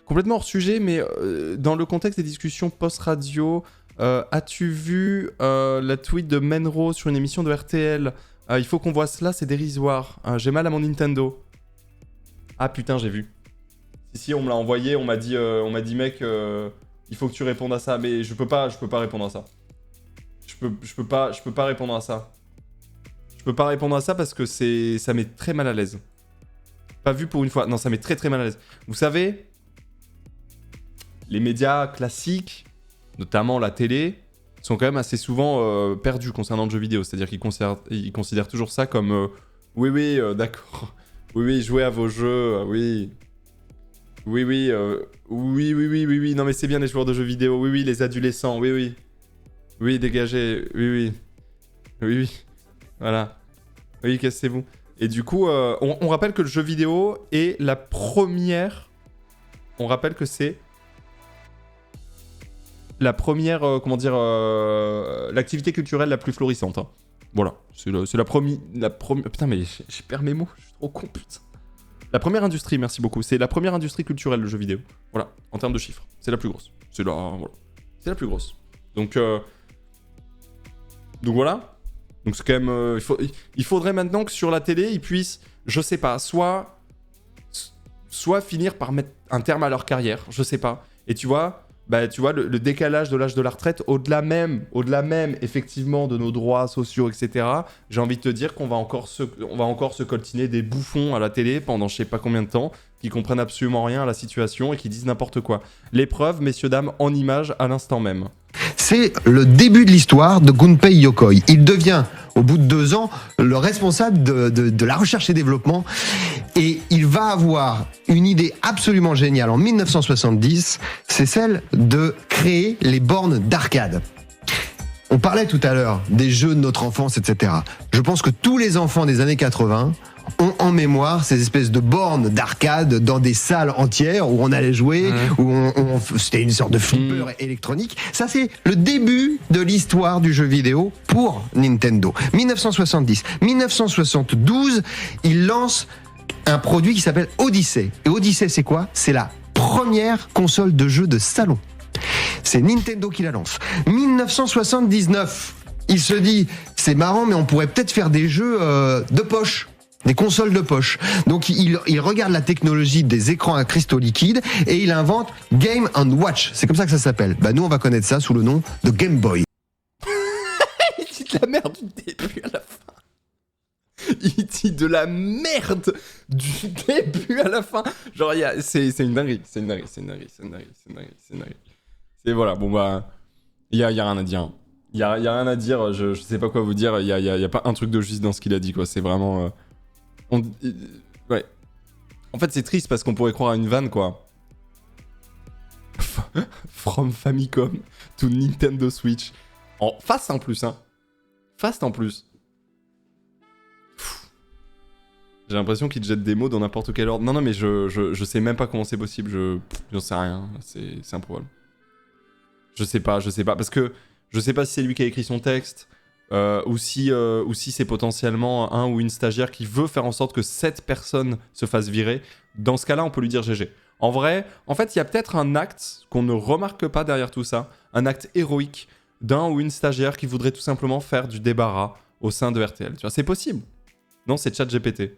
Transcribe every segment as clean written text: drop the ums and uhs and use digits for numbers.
Complètement hors sujet, mais dans le contexte des discussions post-radio, as-tu vu la tweet de Menro sur une émission de RTL? Il faut qu'on voit cela, c'est dérisoire. J'ai mal à mon Nintendo. Ah putain, j'ai vu. Si, on me l'a envoyé, on m'a dit mec, il faut que tu répondes à ça, mais je peux pas répondre à ça. Je peux pas répondre à ça. Je peux pas répondre à ça parce que ça met très mal à l'aise. Pas vu pour une fois. Non, ça met très très mal à l'aise. Vous savez, les médias classiques, notamment la télé, sont quand même assez souvent perdus concernant le jeu vidéo. C'est-à-dire qu'ils considèrent toujours ça comme oui, d'accord. Oui, jouez à vos jeux, oui. Oui, non mais c'est bien les joueurs de jeux vidéo, oui, les adolescents, oui. Oui, dégagez, oui. Voilà. Oui, cassez-vous. Et du coup, on rappelle que le jeu vidéo est la première... On rappelle que c'est la première, l'activité culturelle la plus florissante. Hein. Voilà, c'est la première... Putain, mais j'ai perdu mes mots, je suis trop con, putain. La première industrie, merci beaucoup. C'est la première industrie culturelle, le jeu vidéo. Voilà, en termes de chiffres. C'est la plus grosse. C'est la plus grosse. Donc voilà. Donc c'est quand même... il faudrait maintenant que sur la télé, ils puissent, je sais pas, soit finir par mettre un terme à leur carrière, je sais pas. Et tu vois, le décalage de l'âge de la retraite, au-delà même, effectivement, de nos droits sociaux, etc., j'ai envie de te dire qu'on va encore se coltiner des bouffons à la télé pendant je sais pas combien de temps, qui comprennent absolument rien à la situation et qui disent n'importe quoi. L'épreuve, messieurs, dames, en images à l'instant même. C'est le début de l'histoire de Gunpei Yokoi. Il devient, au bout de 2 ans, le responsable de la recherche et développement. Et il va avoir une idée absolument géniale en 1970, c'est celle de créer les bornes d'arcade. On parlait tout à l'heure des jeux de notre enfance, etc. Je pense que tous les enfants des années 80 ont en mémoire ces espèces de bornes d'arcade dans des salles entières où on allait jouer, où c'était une sorte de flipper électronique. Ça, c'est le début de l'histoire du jeu vidéo pour Nintendo. 1970. 1972, il lance un produit qui s'appelle Odyssey. Et Odyssey, c'est quoi? C'est la première console de jeu de salon. C'est Nintendo qui la lance. 1979, il se dit, c'est marrant, mais on pourrait peut-être faire des jeux de poche. Des consoles de poche. Donc il regarde la technologie des écrans à cristaux liquides et il invente Game & Watch. C'est comme ça que ça s'appelle. Nous on va connaître ça sous le nom de Game Boy. Il dit de la merde du début à la fin. Il dit de la merde du début à la fin. Genre c'est une dinguerie. C'est voilà, bon bah il y a rien à dire. Il y a rien à dire, je sais pas quoi vous dire, il y a pas un truc de juste dans ce qu'il a dit quoi, c'est vraiment ouais. En fait, c'est triste parce qu'on pourrait croire à une vanne, quoi. From Famicom to Nintendo Switch. Fast en plus, hein. Fast en plus. J'ai l'impression qu'il jette des mots dans n'importe quel ordre. Non, mais je sais même pas comment c'est possible. J'en sais rien. C'est improbable. Je sais pas. Parce que je sais pas si c'est lui qui a écrit son texte. Ou si c'est potentiellement un ou une stagiaire qui veut faire en sorte que cette personne se fasse virer. Dans ce cas-là, on peut lui dire GG. En vrai, en fait, il y a peut-être un acte qu'on ne remarque pas derrière tout ça, un acte héroïque d'un ou une stagiaire qui voudrait tout simplement faire du débarras au sein de RTL. Tu vois, c'est possible. Non, c'est ChatGPT.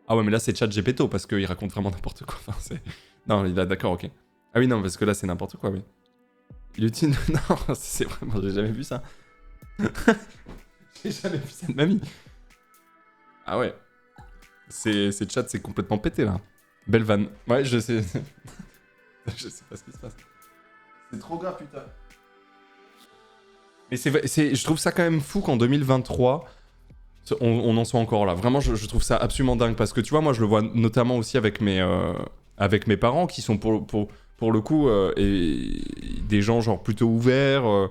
Ah ouais, mais là, c'est ChatGPT parce qu'il raconte vraiment n'importe quoi. Enfin, non, il a d'accord, ok. Ah oui, non, parce que là, c'est n'importe quoi, oui. Il utilise... Non, c'est vraiment... J'ai jamais vu ça. J'ai jamais vu ça de ma vie. Ah ouais. C'est chat, c'est complètement pété là. Belle vanne. Ouais, je sais. Je sais pas ce qui se passe. C'est trop grave, putain. Mais je trouve ça quand même fou qu'en 2023, on en soit encore là. Vraiment, je trouve ça absolument dingue. Parce que tu vois, moi, je le vois notamment aussi avec mes parents qui sont pour le coup des gens genre plutôt ouverts.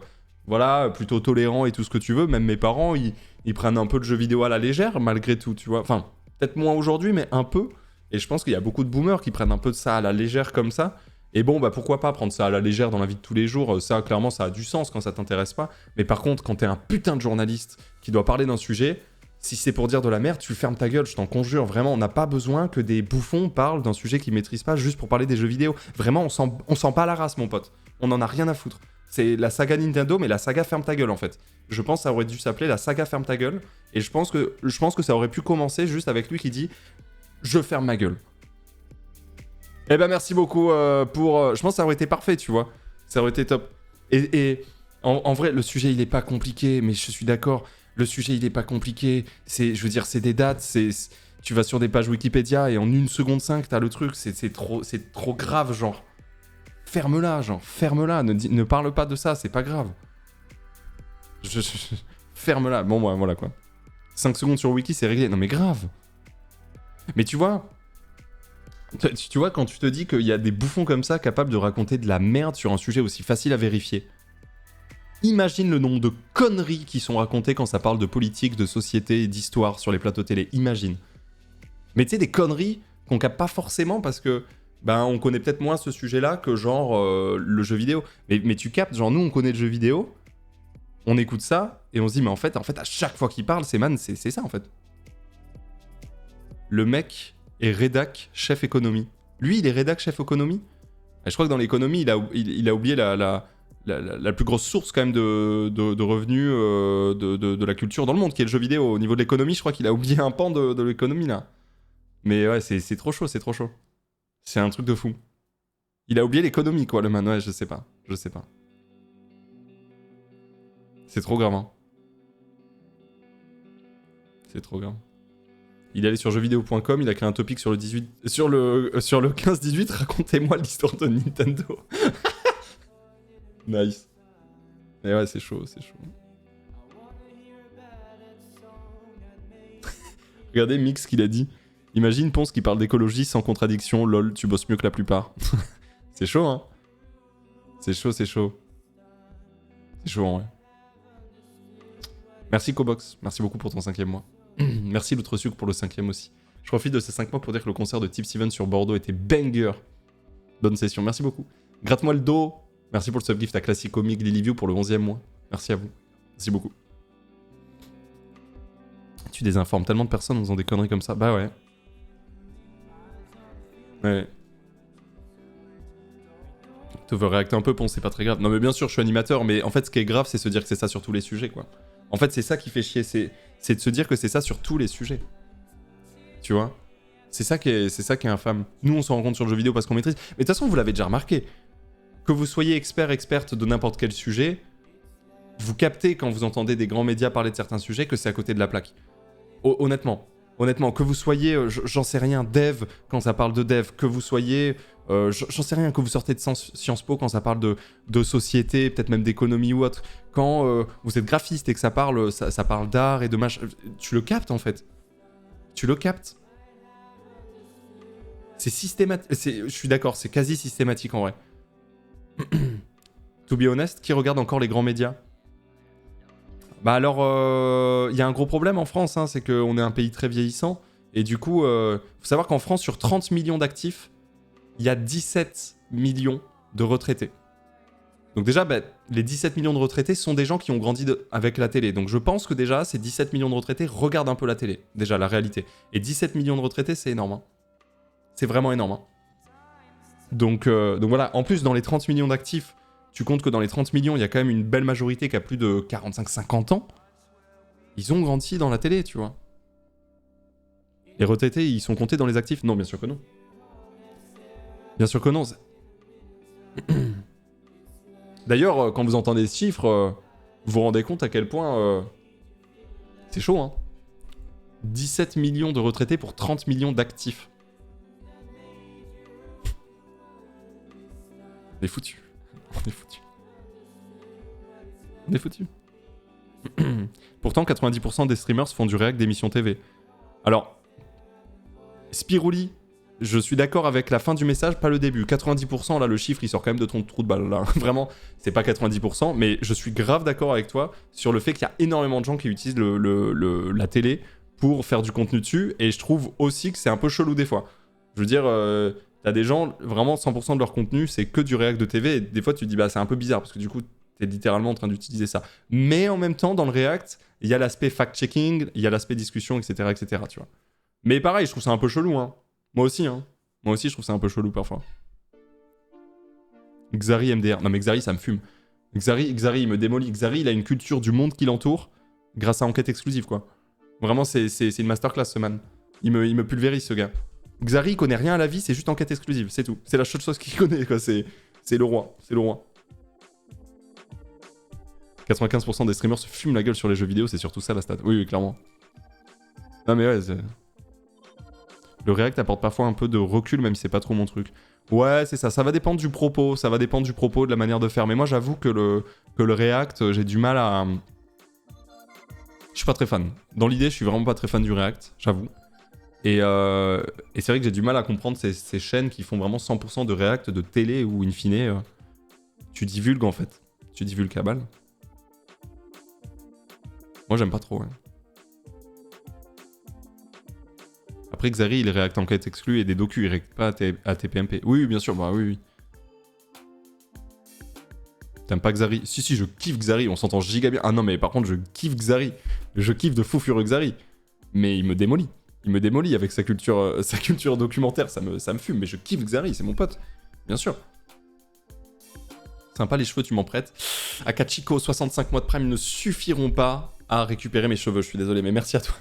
Voilà, plutôt tolérant et tout ce que tu veux. Même mes parents, ils prennent un peu de jeux vidéo à la légère, malgré tout, tu vois. Enfin, peut-être moins aujourd'hui, mais un peu. Et je pense qu'il y a beaucoup de boomers qui prennent un peu de ça à la légère comme ça. Et bon, bah pourquoi pas prendre ça à la légère dans la vie de tous les jours. Ça, clairement, ça a du sens quand ça t'intéresse pas. Mais par contre, quand t'es un putain de journaliste qui doit parler d'un sujet, Si c'est pour dire de la merde, tu fermes ta gueule, je t'en conjure. Vraiment, on n'a pas besoin que des bouffons parlent d'un sujet qu'ils maîtrisent pas juste pour parler des jeux vidéo. Vraiment, on sent pas la race, mon pote. On en a rien à foutre. C'est la saga Nintendo, mais la saga ferme ta gueule, en fait. Je pense que ça aurait dû s'appeler la saga ferme ta gueule. Et je pense que ça aurait pu commencer juste avec lui qui dit « Je ferme ma gueule ». Eh ben, merci beaucoup pour... je pense que ça aurait été parfait, tu vois. Ça aurait été top. Et en vrai, le sujet, il est pas compliqué, mais je suis d'accord. Le sujet, il est pas compliqué. Je veux dire, c'est des dates, tu vas sur des pages Wikipédia et en 1 seconde 5, t'as le truc. C'est trop grave, genre. Ferme-la, genre. Ferme-la. Ne parle pas de ça, c'est pas grave. Ferme-la. Bon, voilà, quoi. 5 secondes sur Wiki, c'est réglé. Non, mais grave. Mais tu vois... Tu vois, quand tu te dis qu'il y a des bouffons comme ça capables de raconter de la merde sur un sujet aussi facile à vérifier, imagine le nombre de conneries qui sont racontées quand ça parle de politique, de société et d'histoire sur les plateaux télé. Imagine. Mais tu sais, des conneries qu'on capte pas forcément parce que on connaît peut-être moins ce sujet-là que genre le jeu vidéo. Mais tu captes, genre nous on connaît le jeu vidéo, on écoute ça et on se dit mais en fait à chaque fois qu'il parle, c'est ça en fait. Le mec est rédac chef économie. Lui, il est rédac chef économie. Et je crois que dans l'économie, il a oublié la plus grosse source quand même de revenus de la culture dans le monde, qui est le jeu vidéo. Au niveau de l'économie, je crois qu'il a oublié un pan de l'économie là. Mais ouais, c'est trop chaud, c'est trop chaud. C'est un truc de fou. Il a oublié l'économie quoi, le man. Ouais, je sais pas. C'est trop grave, hein. C'est trop grave. Il est allé sur jeuxvideo.com, il a créé un topic sur le 15-18, racontez-moi l'histoire de Nintendo. Nice. Et ouais, c'est chaud. Regardez Mix qu'il a dit. Imagine Ponce qui parle d'écologie sans contradiction, lol, tu bosses mieux que la plupart. C'est chaud, hein. C'est chaud. C'est chaud, en vrai. Merci Cobox, merci beaucoup pour ton 5e mois. Merci l'autre sucre pour le 5e aussi. Je profite de ces 5 mois pour dire que le concert de Tip Steven sur Bordeaux était banger. Bonne session, merci beaucoup. Gratte-moi le dos. Merci pour le subgift à Classic Comic Lilyview pour le 11e mois. Merci à vous. Merci beaucoup. Tu désinformes tellement de personnes en faisant des conneries comme ça. Bah ouais. Ouais. Tu veux réacter un peu, Ponce, c'est pas très grave. Non mais bien sûr, je suis animateur, mais en fait, ce qui est grave, c'est se dire que c'est ça sur tous les sujets, quoi. En fait, c'est ça qui fait chier, c'est de se dire que c'est ça sur tous les sujets. Tu vois ? C'est ça qui est infâme. Nous, on se rend compte sur le jeu vidéo parce qu'on maîtrise. Mais de toute façon, vous l'avez déjà remarqué. Que vous soyez experte de n'importe quel sujet, vous captez quand vous entendez des grands médias parler de certains sujets que c'est à côté de la plaque. Honnêtement, que vous soyez, j'en sais rien, dev quand ça parle de dev, que vous soyez, j'en sais rien, que vous sortez de Sciences Po quand ça parle de société, peut-être même d'économie ou autre, quand vous êtes graphiste et que ça parle d'art et de machin, tu le captes en fait. Tu le captes. C'est systématique, je suis d'accord, c'est quasi systématique en vrai. To be honest, qui regarde encore les grands médias ? Bah alors, il y a un gros problème en France, hein, c'est qu'on est un pays très vieillissant, et du coup, faut savoir qu'en France, sur 30 millions d'actifs, il y a 17 millions de retraités. Donc déjà, les 17 millions de retraités sont des gens qui ont grandi avec la télé. Donc je pense que déjà, ces 17 millions de retraités regardent un peu la télé, déjà, la réalité. Et 17 millions de retraités, c'est énorme. Hein. C'est vraiment énorme. Hein. Donc voilà, en plus, dans les 30 millions d'actifs, tu comptes que dans les 30 millions, il y a quand même une belle majorité qui a plus de 45-50 ans. Ils ont grandi dans la télé, tu vois. Les retraités, ils sont comptés dans les actifs ? Non, bien sûr que non. Bien sûr que non. D'ailleurs, quand vous entendez ce chiffre, vous vous rendez compte à quel point... c'est chaud, hein. 17 millions de retraités pour 30 millions d'actifs. On est foutus. On est foutus. Pourtant, 90% des streamers font du réact d'émissions TV. Alors, Spirouli, je suis d'accord avec la fin du message, pas le début. 90%, là, le chiffre, il sort quand même de ton trou de balle, là. Vraiment, c'est pas 90%, mais je suis grave d'accord avec toi sur le fait qu'il y a énormément de gens qui utilisent la télé pour faire du contenu dessus, et je trouve aussi que c'est un peu chelou des fois. Je veux dire... t'as des gens, vraiment 100% de leur contenu, c'est que du réact de TV, et des fois tu te dis, bah c'est un peu bizarre, parce que du coup, T'es littéralement en train d'utiliser ça. Mais en même temps, dans le React, il y a l'aspect fact-checking, il y a l'aspect discussion, etc., etc., tu vois. Mais pareil, je trouve ça un peu chelou, hein. Moi aussi, je trouve ça un peu chelou parfois. Xari MDR. Non mais Xari, ça me fume. Xari, il me démolit. Xari, il a une culture du monde qui l'entoure grâce à Enquête Exclusive, quoi. Vraiment, c'est une masterclass, ce man. Il me pulvérise, ce gars. Xari, il connaît rien à la vie, c'est juste Enquête Exclusive, c'est tout. C'est la seule chose qu'il connaît, quoi. C'est le roi, c'est le roi. 95% des streamers se fument la gueule sur les jeux vidéo, c'est surtout ça la stat. Oui, clairement. Non mais ouais, le React apporte parfois un peu de recul, même si c'est pas trop mon truc. Ouais, c'est ça, ça va dépendre du propos, de la manière de faire. Mais moi, j'avoue que le React, j'ai du mal à... Je suis pas très fan. Dans l'idée, je suis vraiment pas très fan du React, j'avoue. Et c'est vrai que j'ai du mal à comprendre ces chaînes qui font vraiment 100% de React, de télé, où in fine, tu divulgues en fait. Tu divulgues à balle. Moi, j'aime pas trop, ouais. Après, Xari, il React Enquête exclue et des docus, il React pas à TPMP. Oui, bien sûr, bah oui. T'aimes pas Xari? Si, je kiffe Xari, on s'entend giga bien. Ah non, mais par contre, je kiffe Xari. Je kiffe de fou furieux Xari. Mais il me démolit. Il me démolit avec sa culture documentaire, ça me fume. Mais je kiffe Xari, c'est mon pote. Bien sûr. Sympa les cheveux, tu m'en prêtes. Akachiko, 65 mois de prime ne suffiront pas à récupérer mes cheveux, je suis désolé, mais merci à toi.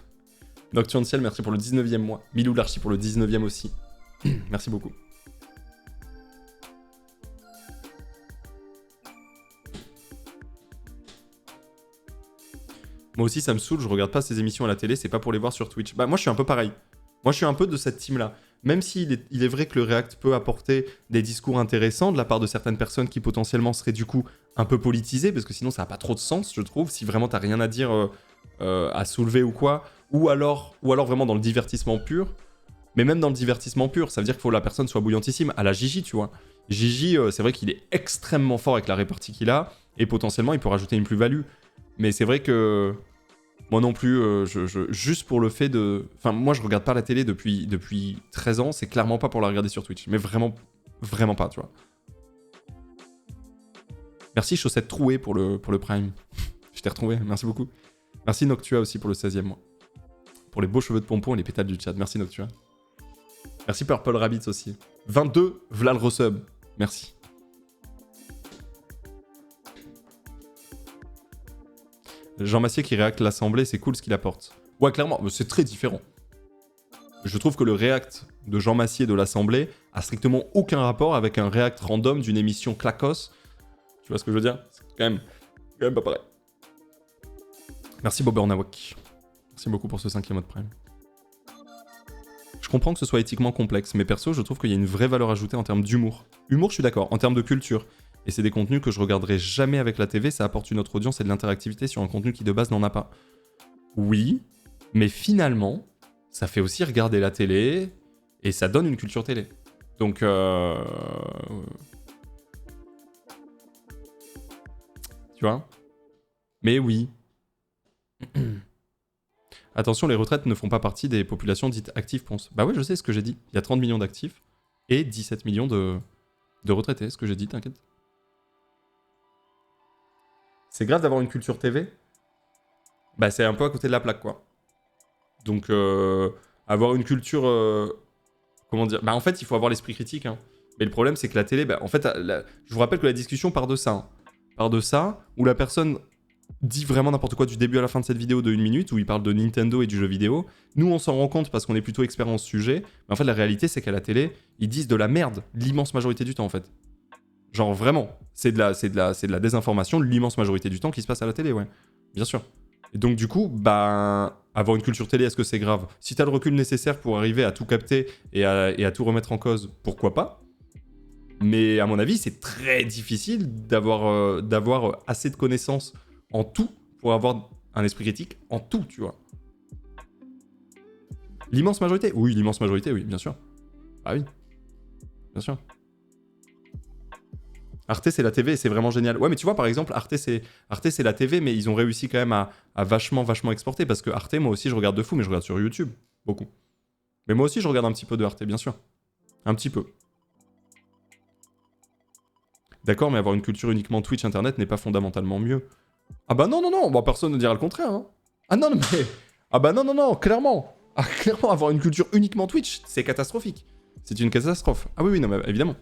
Nocturne Ciel, merci pour le 19e mois. Milou Larchi pour le 19e aussi. Merci beaucoup. Moi aussi, ça me saoule, je regarde pas ces émissions à la télé, c'est pas pour les voir sur Twitch. Bah, moi, je suis un peu pareil. Moi, je suis un peu de cette team-là. Même s'il il est vrai que le React peut apporter des discours intéressants de la part de certaines personnes qui potentiellement seraient du coup un peu politisées, parce que sinon, ça n'a pas trop de sens, je trouve, si vraiment t'as rien à dire à soulever ou quoi. Ou alors vraiment dans le divertissement pur. Mais même dans le divertissement pur, ça veut dire qu'il faut que la personne soit bouillantissime. À la Gigi, tu vois. Gigi, c'est vrai qu'il est extrêmement fort avec la répartie qu'il a, et potentiellement, il peut rajouter une plus-value. Mais c'est vrai que moi non plus, juste pour le fait de... Enfin, moi, je regarde pas la télé depuis 13 ans, c'est clairement pas pour la regarder sur Twitch. Mais vraiment, vraiment pas, tu vois. Merci Chaussette Trouée pour le Prime. Je t'ai retrouvé, merci beaucoup. Merci Noctua aussi pour le 16e mois. Pour les beaux cheveux de pompon et les pétales du chat. Merci Noctua. Merci Purple Rabbits aussi. 22, v'là le resub. Merci. Jean Massier qui réacte l'Assemblée, c'est cool ce qu'il apporte. Ouais, clairement, c'est très différent. Je trouve que le React de Jean Massier de l'Assemblée a strictement aucun rapport avec un React random d'une émission clacos. Tu vois ce que je veux dire? C'est quand même pas pareil. Merci Bobernawak. Merci beaucoup pour ce 5e mois de prime. Je comprends que ce soit éthiquement complexe, mais perso, je trouve qu'il y a une vraie valeur ajoutée en termes d'humour. Humour, je suis d'accord. En termes de culture. Et c'est des contenus que je regarderai jamais avec la TV, ça apporte une autre audience et de l'interactivité sur un contenu qui de base n'en a pas. Oui, mais finalement, ça fait aussi regarder la télé et ça donne une culture télé. Donc, tu vois? Mais oui. Attention, les retraites ne font pas partie des populations dites actives, Ponce. Bah oui, je sais ce que j'ai dit. Il y a 30 millions d'actifs et 17 millions de retraités, ce que j'ai dit, t'inquiète. C'est grave d'avoir une culture TV. Bah c'est un peu à côté de la plaque, quoi. Donc, avoir une culture... comment dire? Bah en fait, il faut avoir l'esprit critique, hein. Mais le problème, c'est que la télé... Bah, en fait, je vous rappelle que la discussion part de ça. Hein. Part de ça, où la personne dit vraiment n'importe quoi du début à la fin de cette vidéo de 1 minute, où il parle de Nintendo et du jeu vidéo. Nous, on s'en rend compte parce qu'on est plutôt expert en ce sujet. Mais en fait, la réalité, c'est qu'à la télé, ils disent de la merde l'immense majorité du temps, en fait. Genre, vraiment. C'est de la désinformation l'immense majorité du temps qui se passe à la télé, ouais. Bien sûr. Et donc, du coup, bah... Avoir une culture télé, est-ce que c'est grave? Si t'as le recul nécessaire pour arriver à tout capter et à tout remettre en cause, pourquoi pas? Mais à mon avis, c'est très difficile d'avoir assez de connaissances en tout pour avoir un esprit critique en tout, tu vois. L'immense majorité? Oui, l'immense majorité, oui, bien sûr. Ah oui, bien sûr. Arte, c'est la TV et c'est vraiment génial. Ouais, mais tu vois, par exemple, Arte, c'est la TV, mais ils ont réussi quand même à vachement exporter, parce que Arte, moi aussi, je regarde de fou, mais je regarde sur YouTube, beaucoup. Mais moi aussi, je regarde un petit peu de Arte, bien sûr. Un petit peu. D'accord, mais avoir une culture uniquement Twitch, Internet n'est pas fondamentalement mieux. Ah bah non, non, non, bah personne ne dira le contraire. Hein. Ah non, mais... Ah bah non, non, non, clairement. Ah, clairement, avoir une culture uniquement Twitch, c'est catastrophique. C'est une catastrophe. Ah oui, oui, non, mais évidemment.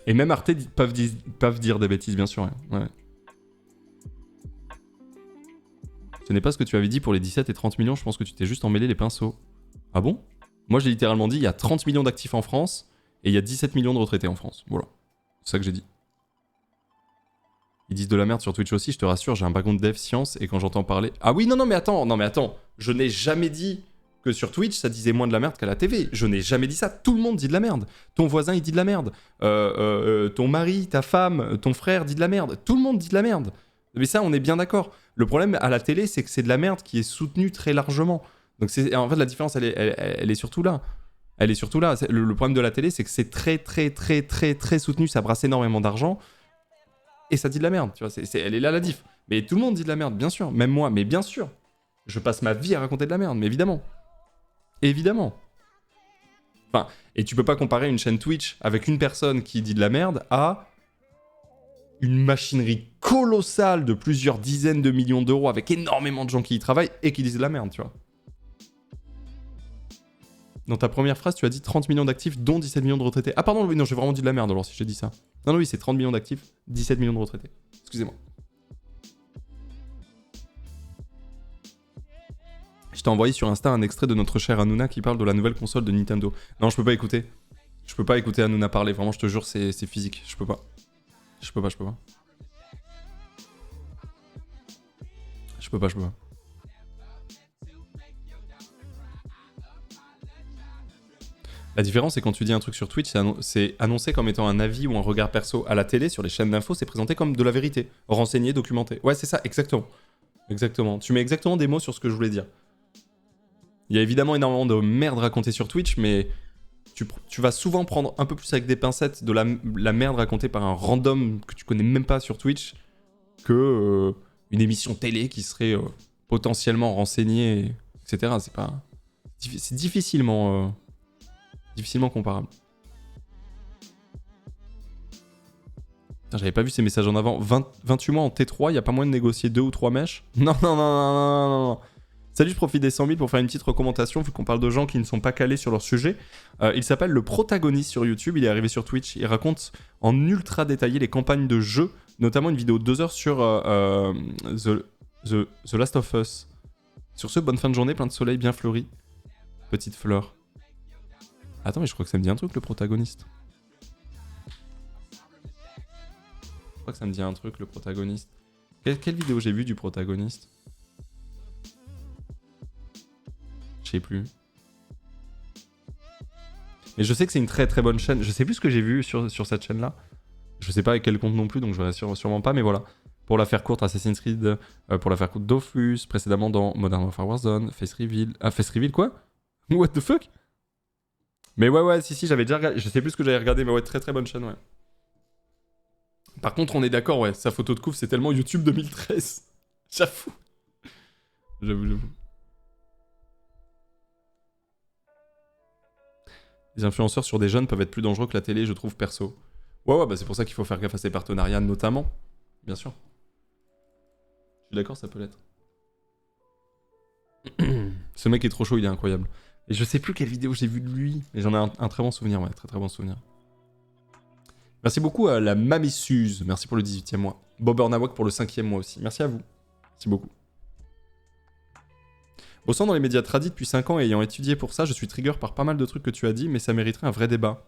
Et même Arte peuvent dire des bêtises, bien sûr. Ouais. Ce n'est pas ce que tu avais dit pour les 17 et 30 millions, je pense que tu t'es juste emmêlé les pinceaux. Ah bon? Moi, j'ai littéralement dit, il y a 30 millions d'actifs en France, et il y a 17 millions de retraités en France. Voilà. C'est ça que j'ai dit. Ils disent de la merde sur Twitch aussi, je te rassure, j'ai un background dev science, et quand j'entends parler... Ah oui, non, mais attends, je n'ai jamais dit que sur Twitch, ça disait moins de la merde qu'à la TV. Je n'ai jamais dit ça, tout le monde dit de la merde. Ton voisin, il dit de la merde. Ton mari, ta femme, ton frère dit de la merde. Tout le monde dit de la merde. Mais ça, on est bien d'accord. Le problème à la télé, c'est que c'est de la merde qui est soutenue très largement. Donc en fait, la différence, elle est surtout là. Elle est surtout là. Le problème de la télé, c'est que c'est très soutenu, ça brasse énormément d'argent. Et ça dit de la merde, tu vois, elle est là la diff. Mais tout le monde dit de la merde, bien sûr, même moi, mais bien sûr. Je passe ma vie à raconter de la merde, mais évidemment. Évidemment. Enfin, et tu peux pas comparer une chaîne Twitch avec une personne qui dit de la merde à une machinerie colossale de plusieurs dizaines de millions d'euros avec énormément de gens qui y travaillent et qui disent de la merde, tu vois. Dans ta première phrase, tu as dit 30 millions d'actifs, dont 17 millions de retraités. Ah pardon, oui, non, j'ai vraiment dit de la merde alors si j'ai dit ça. Non, non, oui, c'est 30 millions d'actifs, 17 millions de retraités. Excusez-moi. Je t'ai envoyé sur Insta un extrait de notre cher Hanouna qui parle de la nouvelle console de Nintendo. Non, je peux pas écouter. Je peux pas écouter Hanouna parler, vraiment, je te jure, c'est physique. Je peux pas. Je peux pas. Je peux pas. La différence, c'est quand tu dis un truc sur Twitch, c'est annoncé comme étant un avis ou un regard perso. À la télé, sur les chaînes d'infos, c'est présenté comme de la vérité. Renseigné, documenté. Ouais, c'est ça, exactement. Exactement. Tu mets exactement des mots sur ce que je voulais dire. Il y a évidemment énormément de merde racontée sur Twitch, mais tu vas souvent prendre un peu plus avec des pincettes de la merde racontée par un random que tu connais même pas sur Twitch que une émission télé qui serait potentiellement renseignée, etc. C'est difficilement comparable. Putain, j'avais pas vu ces messages en avant. 28 mois en T3, y a pas moyen de négocier 2 ou 3 mèches? Non. Salut, je profite des 100 000 pour faire une petite recommandation, vu qu'on parle de gens qui ne sont pas calés sur leur sujet. Il s'appelle Le Protagoniste sur YouTube, il est arrivé sur Twitch. Il raconte en ultra détaillé les campagnes de jeux, notamment une vidéo de 2 heures sur The Last of Us. Sur ce, bonne fin de journée, plein de soleil, bien fleuri. Petite fleur. Attends, mais je crois que ça me dit un truc, Le Protagoniste. Je crois que ça me dit un truc, Le Protagoniste. Quelle vidéo j'ai vue du Protagoniste? Je sais plus. Mais je sais que c'est une très très bonne chaîne. Je sais plus ce que j'ai vu sur cette chaîne-là. Je sais pas avec quel compte non plus, donc je verrai sûrement pas, mais voilà. Pour la faire courte, Assassin's Creed. Pour la faire courte, Dofus. Précédemment dans Modern Warfare Warzone. Face Reveal. Ah, Face Reveal quoi? What the fuck? Mais ouais, si, j'avais déjà regardé. Je sais plus ce que j'avais regardé, mais ouais, très très bonne chaîne, ouais. Par contre, on est d'accord, ouais. Sa photo de couve, c'est tellement YouTube 2013. J'avoue. J'avoue. Les influenceurs sur des jeunes peuvent être plus dangereux que la télé, je trouve, perso. Ouais, bah c'est pour ça qu'il faut faire gaffe à ces partenariats, notamment. Bien sûr. Je suis d'accord, ça peut l'être. Ce mec est trop chaud, il est incroyable. Et je sais plus quelle vidéo j'ai vue de lui, mais j'en ai un très bon souvenir, ouais, très très bon souvenir. Merci beaucoup à la Mamissuse, merci pour le 18e mois. Bob Burnawak pour le 5e mois aussi, merci à vous. Merci beaucoup. Bossant dans les médias tradis depuis 5 ans et ayant étudié pour ça, je suis trigger par pas mal de trucs que tu as dit, mais ça mériterait un vrai débat.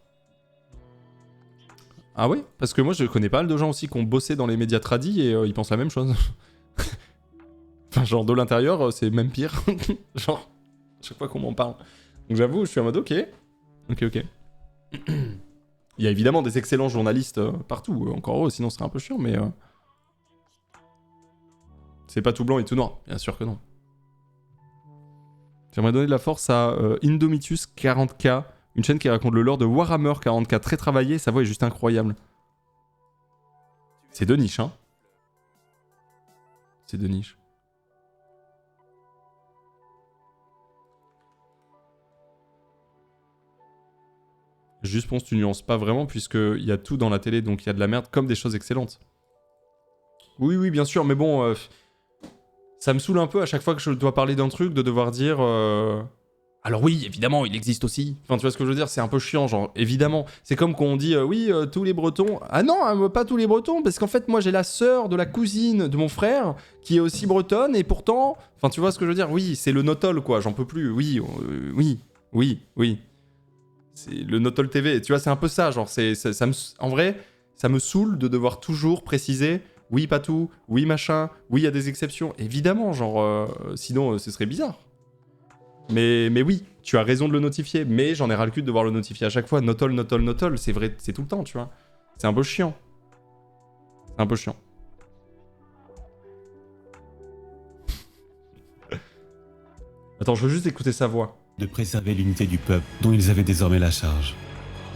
Ah oui? Parce que moi je connais pas mal de gens aussi qui ont bossé dans les médias tradis et ils pensent la même chose. Enfin, genre de l'intérieur, c'est même pire. Genre, chaque fois qu'on m'en parle. Donc j'avoue, je suis en mode ok. Il y a évidemment des excellents journalistes partout, encore heureux, sinon ce serait un peu chiant, mais... C'est pas tout blanc et tout noir, bien sûr que non. J'aimerais donner de la force à Indomitus 40K, une chaîne qui raconte le lore de Warhammer 40K, très travaillé, sa voix est juste incroyable. C'est de niche, hein. C'est de niche. juste pense que tu nuances pas vraiment, puisqu'il y a tout dans la télé, donc il y a de la merde comme des choses excellentes. Oui, oui, bien sûr, mais bon, ça me saoule un peu à chaque fois que je dois parler d'un truc, de devoir dire... Alors oui, évidemment, il existe aussi. Enfin, tu vois ce que je veux dire, c'est un peu chiant, genre, évidemment. C'est comme quand on dit, oui, tous les Bretons... Ah non, pas tous les Bretons, parce qu'en fait, moi, j'ai la sœur de la cousine de mon frère, qui est aussi bretonne, et pourtant... Enfin, tu vois ce que je veux dire. Oui, c'est le Notol, quoi, j'en peux plus. Oui, oui. C'est le Notol TV, tu vois, c'est un peu ça, genre, en vrai, ça me saoule de devoir toujours préciser... Oui, pas tout. Oui, machin. Oui, il y a des exceptions. Évidemment, genre... sinon, ce serait bizarre. Mais oui, tu as raison de le notifier, mais j'en ai ras le cul de devoir le notifier à chaque fois. Notol, c'est vrai, c'est tout le temps, tu vois. C'est un peu chiant. C'est un peu chiant. Attends, je veux juste écouter sa voix. De préserver l'unité du peuple dont ils avaient désormais la charge.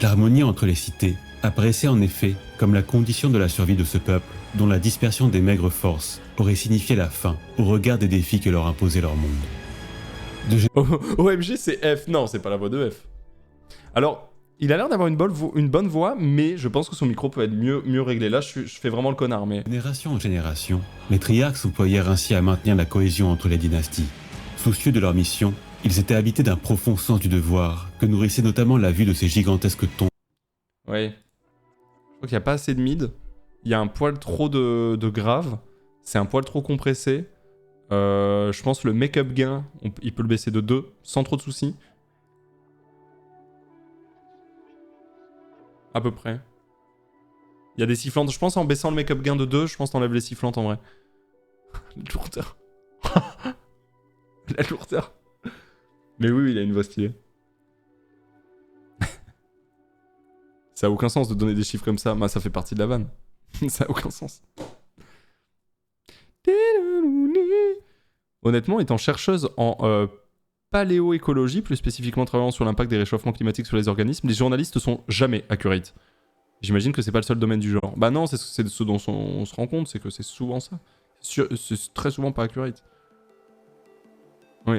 L'harmonie entre les cités apparaissait en effet comme la condition de la survie de ce peuple, dont la dispersion des maigres forces aurait signifié la fin au regard des défis que leur imposait leur monde. OMG, c'est F. Non, c'est pas la voix de F. Alors, il a l'air d'avoir une bonne voix, mais je pense que son micro peut être mieux réglé. Là, je fais vraiment le connard, mais... Génération en génération, les triarques s'employèrent ainsi à maintenir la cohésion entre les dynasties. Soucieux de leur mission, ils étaient habités d'un profond sens du devoir, que nourrissait notamment la vue de ces gigantesques tombes. Ouais. Je crois qu'il n'y a pas assez de mid. Il y a un poil trop de grave. C'est un poil trop compressé. Je pense le make-up gain, il peut le baisser de 2 sans trop de soucis. À peu près. Il y a des sifflantes. Je pense en baissant le make-up gain de 2, je pense t'enlèves les sifflantes en vrai. La lourdeur. La lourdeur. Mais oui, il a une voix stylée. Ça a aucun sens de donner des chiffres comme ça. Bah, ça fait partie de la vanne. Ça a aucun sens. Honnêtement, étant chercheuse en paléoécologie, plus spécifiquement travaillant sur l'impact des réchauffements climatiques sur les organismes, les journalistes sont jamais accurate. J'imagine que c'est pas le seul domaine du genre. Bah non, c'est ce dont on se rend compte, c'est que c'est souvent ça. C'est très souvent pas accurate. Oui.